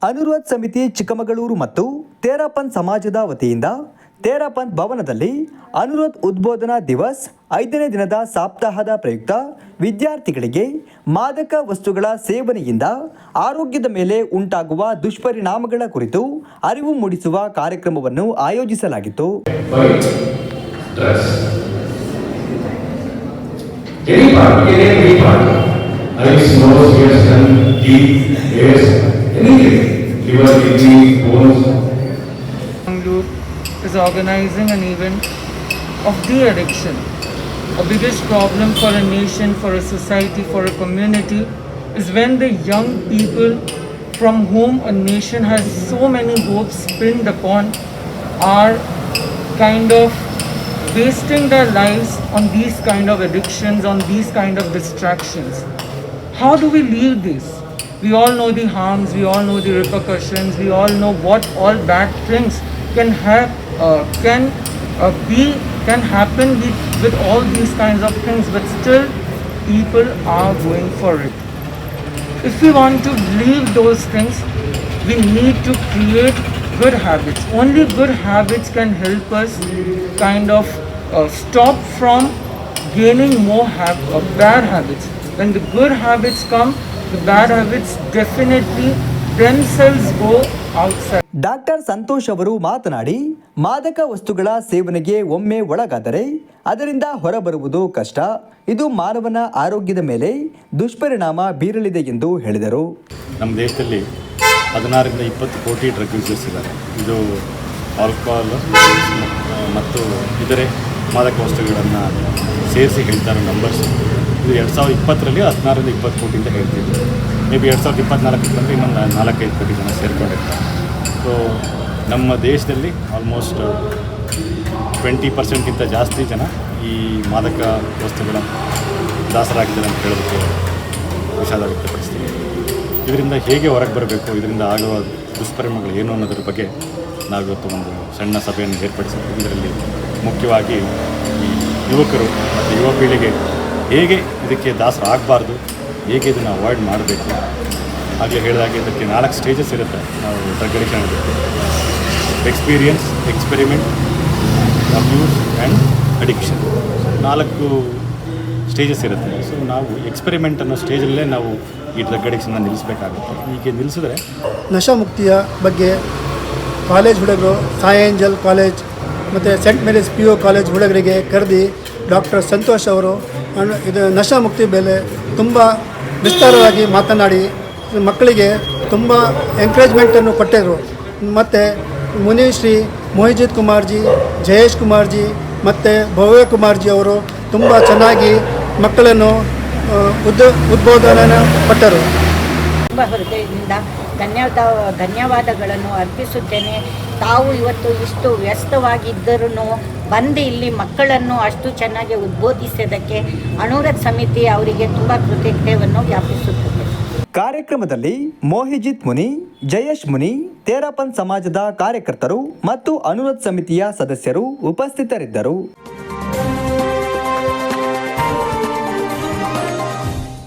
ಅನುರೋಧ ಸಮಿತಿ ಚಿಕ್ಕಮಗಳೂರು ಮತ್ತು ತೇರಾಪಂಥ್ ಸಮಾಜದ ವತಿಯಿಂದ ತೇರಾಪಂಥ್ ಭವನದಲ್ಲಿ ಅನುರೋಧ ಉದ್ಬೋಧನಾ ದಿವಸ್ 5ನೇ ದಿನದ ಸಪ್ತಾಹದ ಪ್ರಯುಕ್ತ ವಿದ್ಯಾರ್ಥಿಗಳಿಗೆ ಮಾದಕ ವಸ್ತುಗಳ ಸೇವನೆಯಿಂದ ಆರೋಗ್ಯದ ಮೇಲೆ ಉಂಟಾಗುವ ದುಷ್ಪರಿಣಾಮಗಳ ಕುರಿತು ಅರಿವು ಮೂಡಿಸುವ ಕಾರ್ಯಕ್ರಮವನ್ನು ಆಯೋಜಿಸಲಾಗಿತ್ತು. Is organizing an event of de-addiction. A biggest problem for a nation, for a society, for a community is when the young people from whom a nation has so many hopes pinned upon are kind of wasting their lives on these kind of addictions, on these kind of distractions. How do we leave this? We all know the harms, we all know the repercussions, we all know what all bad things can happen with all these kinds of things, but still people are going for it. If we want to leave those things, we need to create good habits. Only good habits can help us kind of stop from gaining more bad habits. When the good habits come, the bad habits definitely themselves go outside. Doctor Santosh ಅವರು ಮಾತನಾಡಿ, ಮಾದಕ ವಸ್ತುಗಳ ಸೇವನೆಗೆ ಒಮ್ಮೆ ಒಳಗಾದರೆ ಅದರಿಂದ ಹೊರಬರುವುದು ಕಷ್ಟ. ಇದು ಮಾನವನ ಆರೋಗ್ಯದ ಮೇಲೆ ದುಷ್ಪರಿಣಾಮ ಬೀರಲಿದೆ ಎಂದು ಹೇಳಿದರು. ನಮ್ಮ ದೇಶದಲ್ಲಿ 16ರಿಂದ 20 ಕೋಟಿ ಡ್ರಗ್ ಯೂಸರ್ಸ್ ಇದ್ದಾರೆ. ಇದು ಆಲ್ಕೋಹಾಲ್ ಮತ್ತು ಇತರೆ ಮಾದಕ ವಸ್ತುಗಳನ್ನು ಸೇರಿಸಿ ಹೇಳ್ತಾರೆ ನಂಬರ್ಸ್. ಇದು 2020ರಲ್ಲಿ 16ರಿಂದ 20 ಕೋಟಿ ಅಂತ ಹೇಳ್ತಿದ್ರು. ಮೇ ಬಿ 2024 ಬಂದರೆ ಇನ್ನೊಂದು 4-5 ಕೋಟಿ ಜನ ಸೇರ್ಕೊಂಡಿರ್ತಾರೆ. ಸೊ ನಮ್ಮ ದೇಶದಲ್ಲಿ ಆಲ್ಮೋಸ್ಟ್ 20%ಗಿಂತ ಜಾಸ್ತಿ ಜನ ಈ ಮಾದಕ ವಸ್ತುಗಳ ದಾಸರಾಗಿದ್ದಾರೆ ಅಂತ ಹೇಳೋದಕ್ಕೆ ವಿಷಾದ ವ್ಯಕ್ತಪಡಿಸ್ತೀವಿ. ಇದರಿಂದ ಹೇಗೆ ಹೊರಗೆ ಬರಬೇಕು, ಇದರಿಂದ ಆಗುವ ದುಷ್ಪರಿಣಾಮಗಳು ಏನು ಅನ್ನೋದ್ರ ಬಗ್ಗೆ ನಾವಿವತ್ತು ಒಂದು ಸಣ್ಣ ಸಭೆಯನ್ನು ಏರ್ಪಡಿಸಿದ್ವಿ. ಇದರಲ್ಲಿ ಮುಖ್ಯವಾಗಿ ಈ ಯುವಕರು ಮತ್ತು ಯುವ ಪೀಳಿಗೆ ಹೇಗೆ ಇದಕ್ಕೆ ದಾಸರಾಗಬಾರ್ದು, ಹೇಗೆ ಇದನ್ನು ಅವಾಯ್ಡ್ ಮಾಡಬೇಕು. ಆಗಲೇ ಹೇಳಿದಾಗೆ ಇದಕ್ಕೆ 4 ಸ್ಟೇಜಸ್ ಇರುತ್ತೆ. ನಾವು ಡ್ರಗ್ ಅಡಿಕ್ಷನ್ ಇರುತ್ತೆ: experience, experiment, abuse and addiction. 4 stages ಇರುತ್ತೆ. ಸೊ ನಾವು ಎಕ್ಸ್ಪೆರಿಮೆಂಟ್ ಅನ್ನೋ ಸ್ಟೇಜಲ್ಲೇ ನಾವು ಈ ಡ್ರಗ್ ಅಡಿಕ್ಷನ್ನ ನಿಲ್ಲಿಸಬೇಕಾಗುತ್ತೆ. ಹೀಗೆ ನಿಲ್ಲಿಸಿದ್ರೆ ನಶಾಮುಕ್ತಿಯ ಬಗ್ಗೆ ಕಾಲೇಜ್ ಹುಡುಗರು, ಸಾಯಿ ಏಂಜಲ್ ಕಾಲೇಜ್ ಮತ್ತು ಸೆಂಟ್ ಮೇರೀಸ್ PO ಕಾಲೇಜ್ ಹುಡುಗರಿಗೆ ಕರೆದು ಡಾಕ್ಟರ್ ಸಂತೋಷ್ ಅವರು ಇದು ನಶಾಮುಕ್ತಿ ಮೇಲೆ ತುಂಬ ವಿಸ್ತಾರವಾಗಿ ಮಾತನಾಡಿ ಮಕ್ಕಳಿಗೆ ತುಂಬ ಎಂಕರೇಜ್ಮೆಂಟನ್ನು ಕೊಟ್ಟಿದ್ದರು. ಮತ್ತು ಮುನಿಶ್ರೀ ಮೊಹಿಜಿತ್ ಕುಮಾರ್ಜಿ, ಜಯೇಶ್ ಕುಮಾರ್ಜಿ ಮತ್ತು ಭವ್ಯ ಕುಮಾರ್ಜಿ ಅವರು ತುಂಬ ಚೆನ್ನಾಗಿ ಮಕ್ಕಳನ್ನು ಉದ್ಬೋಧನೆ ಕೊಟ್ಟರು. ತುಂಬ ಹೃದಯದಿಂದ ಧನ್ಯವಾದಗಳನ್ನು ಅರ್ಪಿಸುತ್ತೇನೆ. ತಾವು ಇವತ್ತು ಇಷ್ಟು ವ್ಯಸ್ತವಾಗಿದ್ದರೂ ಬಂದು ಇಲ್ಲಿ ಮಕ್ಕಳನ್ನು ಅಷ್ಟು ಚೆನ್ನಾಗಿ ಉದ್ಬೋಧಿಸಿದ್ದಕ್ಕೆ ಅನುರೋಧ ಸಮಿತಿ ಅವರಿಗೆ ತುಂಬ ಕೃತಜ್ಞತೆಯನ್ನು ಜ್ಞಾಪಿಸುತ್ತದೆ. ಕಾರ್ಯಕ್ರಮದಲ್ಲಿ ಮೋಹಿಜಿತ್ ಮುನಿ, ಜಯೇಶ್ ಮುನಿ, ತೇರಾಪಂಥ್ ಸಮಾಜದ ಕಾರ್ಯಕರ್ತರು ಮತ್ತು ಅನುರೋಧ ಸಮಿತಿಯ ಸದಸ್ಯರು ಉಪಸ್ಥಿತರಿದ್ದರು.